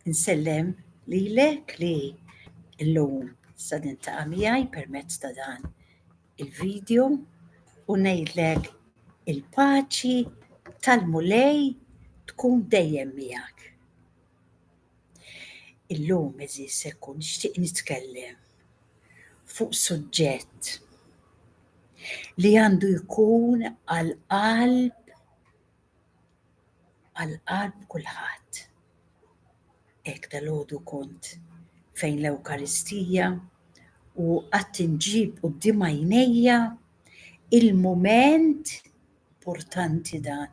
Insellem lilek li illum sa nintaqa' miegħi permezz ta' dan il-video u ngħidlek il-paċi tal-Mulej tkun dejjem miegħek. Illum eżis ekku nixtieq nitkellem fuq suġġett li għandu jkun għal-qalb kulħadd. Hekk dalgħodu kont fejn l-Ewkaristija u qatt inġib quddiem għajnejja il-mument importanti dan,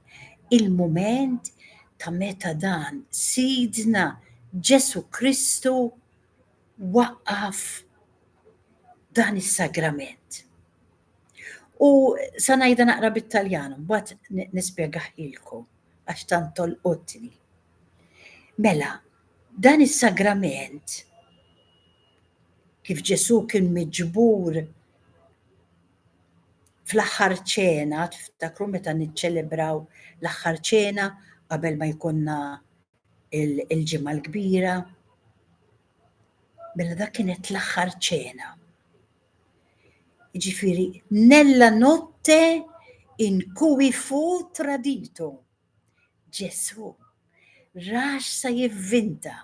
il-mument ta' meta dan Sidna Ġesu Kristu waqqaf dan is-sagrament. U sa ngħidha naqra bit-Taljan, mbagħad nispjegaħilkom għax tant tolqotni. Mela, dan is-sagrament kif Ġesu kien miġbur fl-aħħar ċena, tiftakru meta niċċelebraw l-aħħar ċena qabel ma jkollna il-ġimgħa l-kbira. Mela dak kienet l-aħħar ċena. Jiġifieri nella notte in cui fu tradito. Ġesu rax sa jivvinta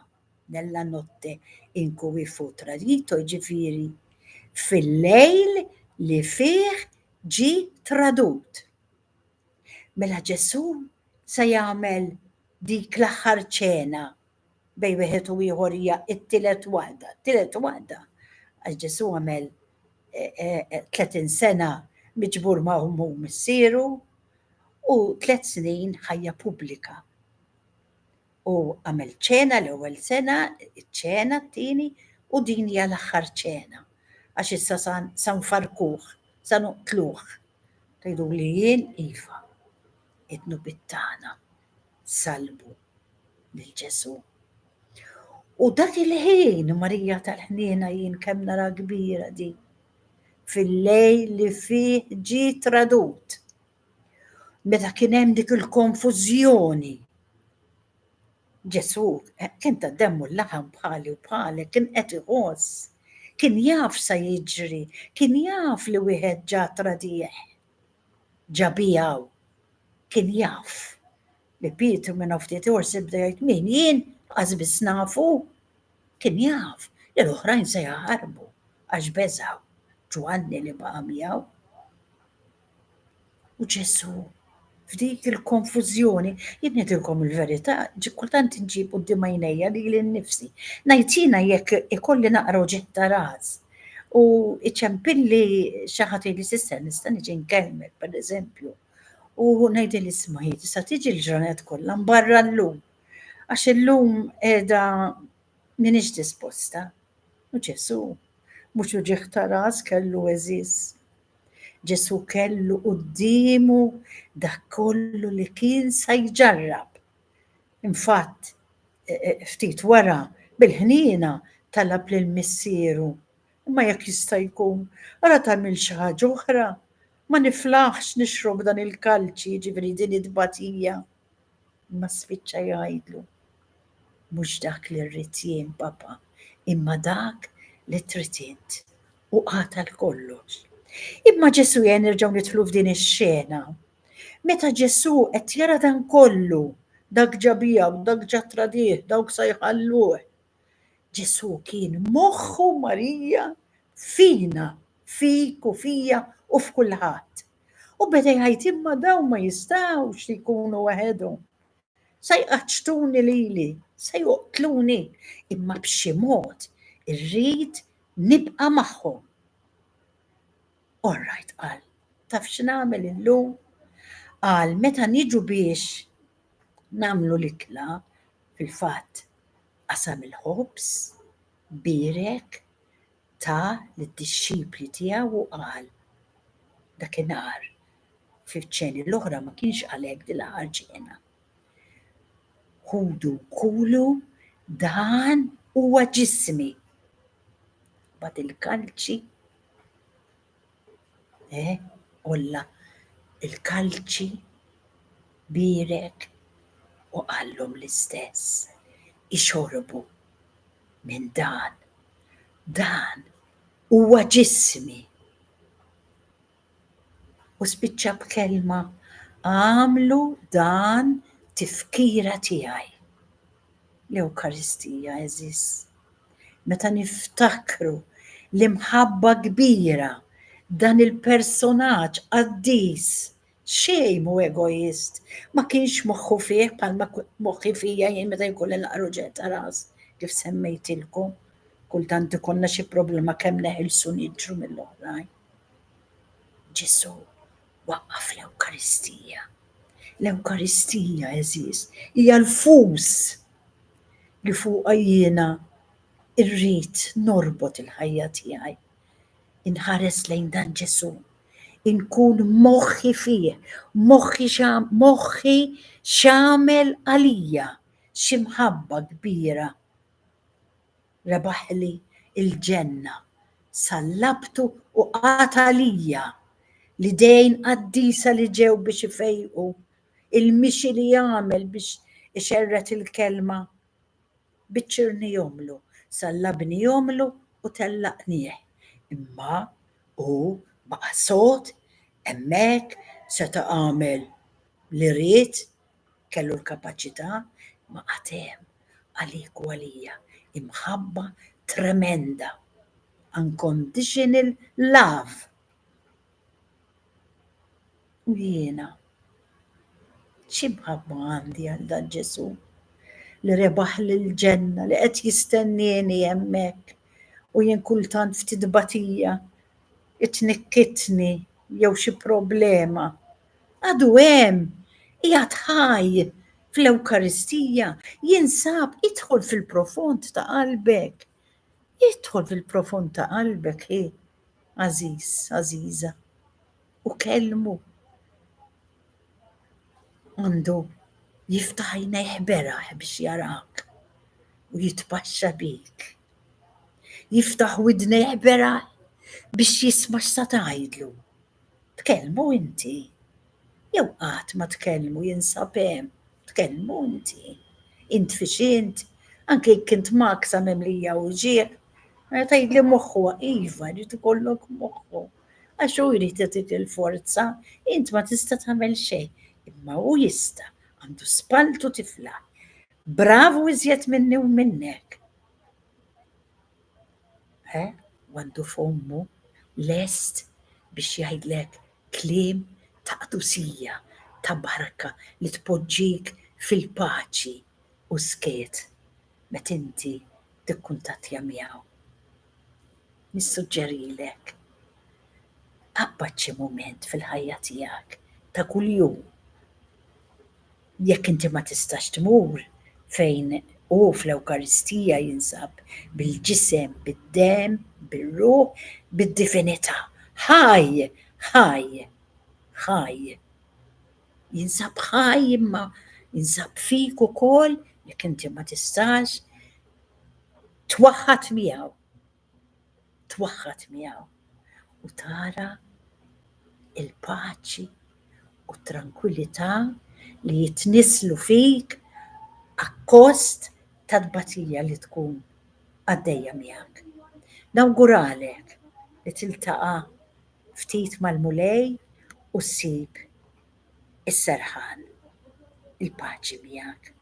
nella notte in cui fu tradito, jiġifieri fil-lejl li fih ġi tradut. Mela Ġesu sa jagħmel dik l-aħħar ċena bejn wieħed u ieħor hija t-tielet waħda. Għax Ġesu għamel 30 sena miġbur ma' ummu missieru u 3 snin ħajja pubblika. U għamel ċena l-ewwel sena, iċ-ċena t-tieni u din hija l-aħħar ċena. Għax issa sa nfarkuh, sa noqtluh. Tgħiduli jien iva, idnu bit-tagħna salbu lil Ġesu. U dak il-ħin Marija tal-Ħniena jien kemm nara kbira di fil-lejl li fih ġi tradut. Meta kien hemm dik il-konfużjoni. Ġesu kien ta' demmu l-laħam bħali u bħalek, kien qed iħoss, kien jaf sa jiġri, kien jaf li wieħed ġa tradieħ, ġa bijaw, kien jaf. Li Pietru minn ftit ieħor bda jgħid min jien qasbis nafu, kien jaf li l-oħrajn se jaħarbu għax beżaw Ġwanni li baqa' miegħu. U Ġesu f'dik il-konfużjoni, jien ngħidilkom il-verità, kultant inġib quddiem għajnejja lili nnifsi. Ngħidina jekk ikolli naqra uġigħ ta' ras u iċempilli xi ħadd jgħidli s'issa nista' niġi nkellmek pereżempju. U ngħidilhi isma' tista' tiġi l-ġranet kollha mbarra llum. Għax illum qiegħda m'iniex disposta. U Ġesu mhux uġigħ ta' ras kellu eżis. Ġesu kellu quddiemu dak kollu li kien sa jġarrab. Infatt, ftit wara bil-ħniena talab lill-missieru. Imma jekk jista' jkun, ara tagħmel xi ħaġa oħra. Ma niflaħx nixrob dan il-kalċi, ġifieri din id-tbatija. Imma spiċċa jgħidlu. Mhux dak li rrid jien papa, imma dak li trid int. U qatal kollox. Imma Ġesu nerġgħu nidħlu f'din ix-xena. Meta Ġesu qed jara dan kollu, dak ġabija u dak ġa tradieh, dawk se jħalluh. Ġesu kien moħħu Marija fina, fik u fija u f'kulħadd. U beda jgħid imma dawn ma jistgħux jkunu waħedhom. Se jqaċċtuni lili, se joqtluni, imma b'xi mod irrid nibqa' magħhom. All right, qal, taf x'nagħmel illum? Qal meta niġu biex nagħmlu l-ikla, fil-fatt qasam il-ħobż birek ta' lid-dixxipli tiegħu u qal dakinhar fiċ-ċeni l-oħra ma kienx għalhekk din l-aħħar ċena. Ħudu kulu dan huwa ġismi. Bad il-kalċi olla il-kalċi birek u qallhom l-istess. ixorbu minn dan. Dan huwa ġismi. U spiċċa b'kelma għamlu dan tifkira tiegħi. L-Ewkaristija eżis. Meta niftakru l-imħabba kbira dan il-personaġġ qaddis xejn mhu egoist, ma kienx moħħu fih bħalma moħħi fija jien meta jkolli naqra ġeta ras kif semmejtilkom. Kultant ikollna xi problema kemm neħilsu niġru mill-oħrajn. Ġesu waqqaf l-Ewkaristija. L-Ewkaristija eżis hija l-fus li fuqha jiena irrid norbot il-ħajja tiegħi. Inħares lejn dan Ġesu. Inkun moħħi fih, moħħi x'għamel għalija xi mħabba kbira. Rebaħli il-ġenna, sallabtu u għatalija li dejn qaddisa li ġew biex ifejqu, il-mixi li jagħmel biex ixerret il-kelma biċċirni jomlu, sallabni jomlu u tellaqnieh. Imma u baqa' sod hemmhekk seta' għamel li ried, kellu l-kapaċità ma qatem għalik u għalija. Imħabba tremenda, unconditional love. U jiena, xi mħabba għandi għal dan Ġesu li rebaħ l-ġenna li qed jistennieni hemmhekk u jien kultant ftit batija itnikkitni jew xi problema. Għadu hemm qiegħed ħaj fl-Ewkaristija jinsab idħol fil-profond ta' qalbek. Idħol fil-profond ta' qalbek Aziz, Aziza. U kellmu. Għandu jiftaħ għajnejh beraħ biex jarak u jitpaxxa bik. Jiftaħ widnejh beraħ biex jisma' x'sa tgħidlu. Tkellmu inti. Jew qatt ma tkellmu jinsab hemm. Tkellmu inti. Int fixint, anke jekk int maksa memlija u ġieħ, tgħidli moħħu iva jrid ikollok moħħu. Għax hu jrid jagħtik il-forza, int ma tista' tagħmel xejn, imma hu jista' għandu spaltu tifla. Bravu iżjed minni u minnek. Għandu f'ommu lest biex jgħidlek kliem ta' qdusija, ta' barka li tpoġġik fil-paċi u skiet meta inti tikkuntattja miegħu. Nissuġġerilek qabbad xi mument fil-ħajja tiegħek ta' kuljum. Jekk inti ma tistax tmur fejn hu fl-Ewkaristija jinsab bil-ġisem, bid-demm, bir-ruħ, bid-divinità. Ħaj. Jinsab ħaj imma jinsab fik ukoll jekk inti ma tistax twaħħad miegħu u tara il-paċi u tranquillità li jitnislu fik akkost ta' tbatija li tkun għaddejja miegħek. Nawguralek li tiltaqa' ftit mal-mulej u ssib is-serħan il-paċi miegħek.